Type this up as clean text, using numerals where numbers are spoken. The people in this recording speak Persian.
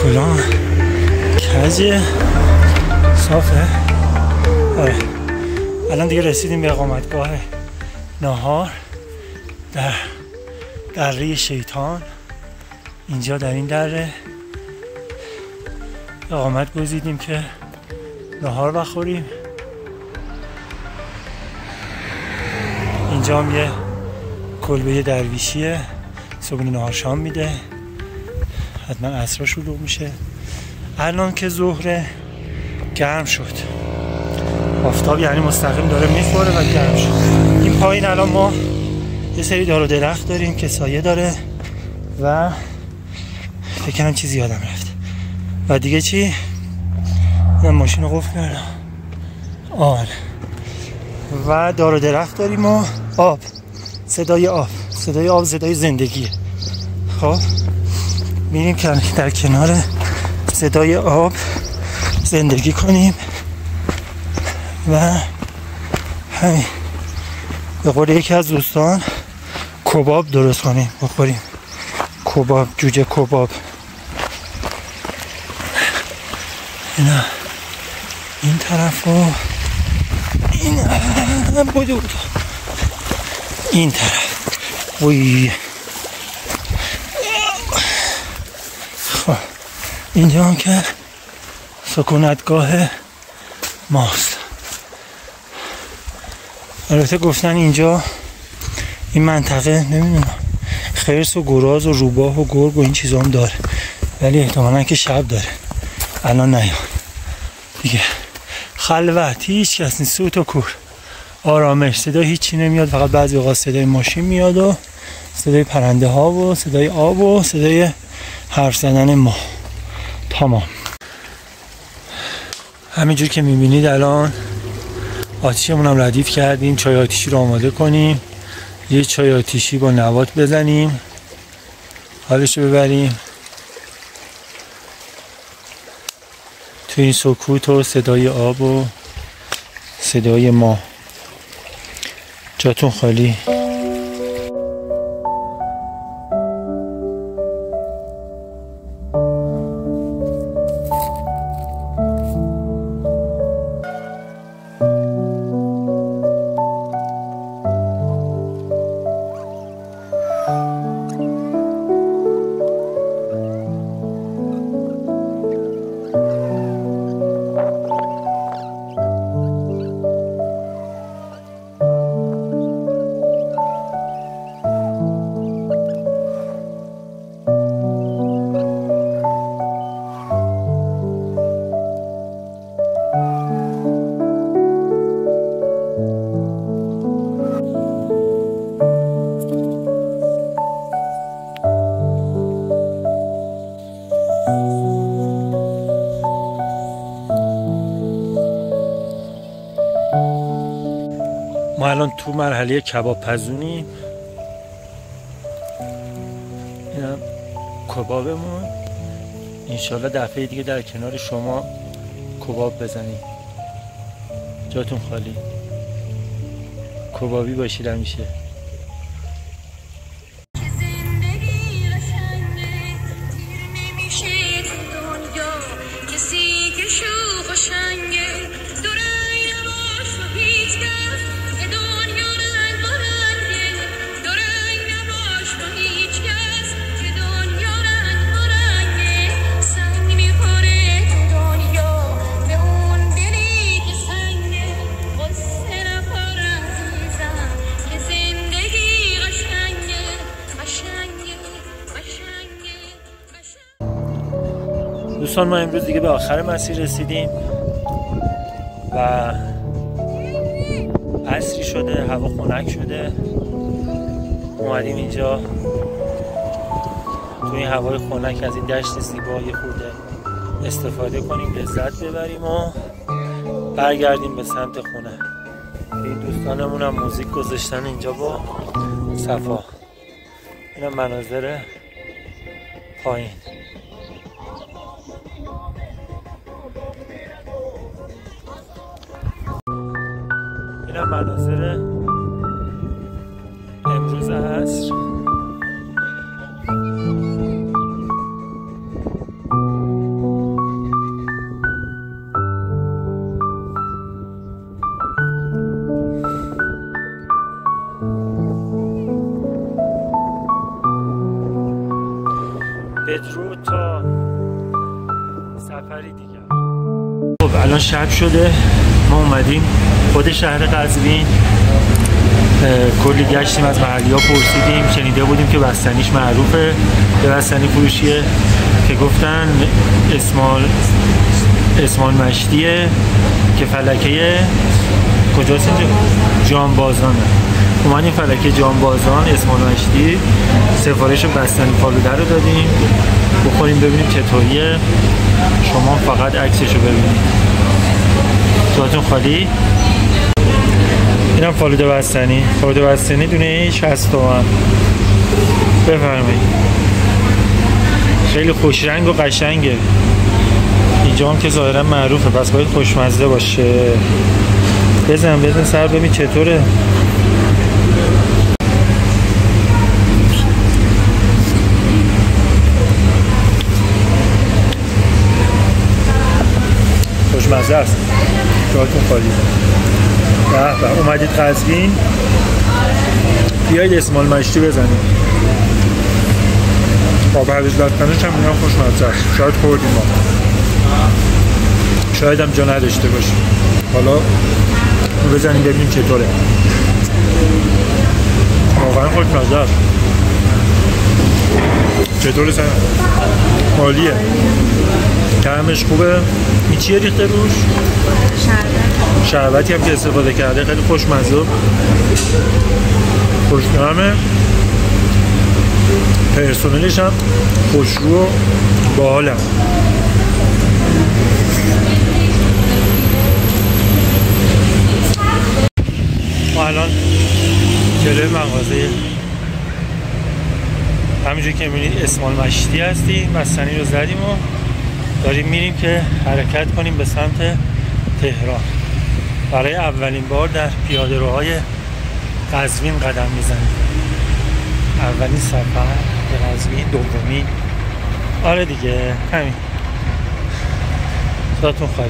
کلان کجه صافه. آره الان دیگه رسیدیم به اقامتگاه ناهار در دره شیطان. اینجا در این دره اقامت گزیدیم که ناهار بخوریم. اینجا هم یه کلبه درویشیه، صبح ناهار شام میده، حتما عصرها شروع میشه. الان که ظهر گرم شد، آفتاب یعنی مستقیم داره میخوره و گرم شد. این پایین الان ما یه سری دار و درخت داریم که سایه داره و فکر کنم چیزی یادم رفت. و دیگه چی؟ من ماشین رو قفل کردم. آره و دار و درخت داریم و آب، صدای آب، صدای آب صدای زندگیه. خب میریم که در کنار صدای آب زندگی کنیم و همین به قول یکی از دوستان کباب درست کنیم بخوریم. کباب، جوجه کباب. اینا این طرف و این بود این طرف. وی خب اینجا هم که سکونتگاه ماست. البته گفتن اینجا این منطقه نمیدونم خرس و گراز و روباه و گرگ و این چیزا هم داره، ولی احتمالاً که شب داره. الان نیام دیگه، خلوت، هیچ کس نیست، سوت و کور، آرامش، صدا هیچی نمیاد، فقط بعضی اوقات صدای ماشین میاد و صدای پرنده ها و صدای آب و صدای حرف زدن ما. تمام. همینجور که میبینید الان آتیشمون هم ردیف کردیم، چای آتیشی رو آماده کنیم، یه چای آتیشی با نبات بزنیم، حالش رو ببریم تو این سکوت و صدای آب و صدای ما. جاتون خالی. ما الان تو مرحله کباب پزونیم. اینم کبابمون. انشالله دفعه دیگه در کنار شما کباب بزنیم. جاتون خالی. کبابی باشید همیشه. دوستان ما امروز دیگه به آخر مسیر رسیدیم و عصری شده، هوا خنک شده. اومدیم اینجا تو این هوای خنک از این دشت زیبا یه خورده استفاده کنیم، لذت ببریم و برگردیم به سمت خونه. این دوستانمون هم موزیک گذاشتن اینجا با صفا. این هم مناظر پایین. این هم مناظر امروز عصر. مترو تا سفری دیگر. خب الان شب شده، ما اومدیم خود شهر قزوین، کلی گشتیم، از محلی ها پرسیدیم، شنیده بودیم که بستنیش معروفه، به بستنی فروشیه که گفتن اسمال مشتیه که فلکه کجاست اینجا؟ جانبازانه. اومدیم فلکه جانبازان اسمال مشتی، سفارش بستنی فالوده رو دادیم بخوریم ببینیم چطوریه. شما فقط عکسشو ببینید. جاتون خالی. اینم فالوده بستنی. فالوده بستنی دونه 60 تومن. بفرمایید. خیلی خوش رنگ و قشنگه. اینجا هم که ظاهرا معروفه، پس باید خوشمزه باشه. بزن سر ببین چطوره. خوشمزه است. جاتون خالی. به اومدید قزوین، بیایید اسمال مشتی بزنید. آب هویج بستنیش هم میگم خوشمزه است. شاید خوردیم ما، شاید هم جا نداشته باشیم. حالا بزنیم ببینیم چطوره. واقعا خوشمزه است. چطوره سن؟ عالیه. طعمش خوبه. این چیه ریخته روش؟ شربتی هم که استفاده کرده، خیلی خوشمزه، خوش‌طعمه. پرسنلش هم خوشرو و باحالن. ما الان جلوی مغازه همینجوری که می‌بینید اسمال مشتی هستیم. بستنی رو زدیم و داریم میریم که حرکت کنیم به سمت تهران. برای اولین بار در پیاده‌روهای قزوین قدم میزنیم. اولین سفر به قزوین، دومین. آره دیگه همین. جاتون خالی.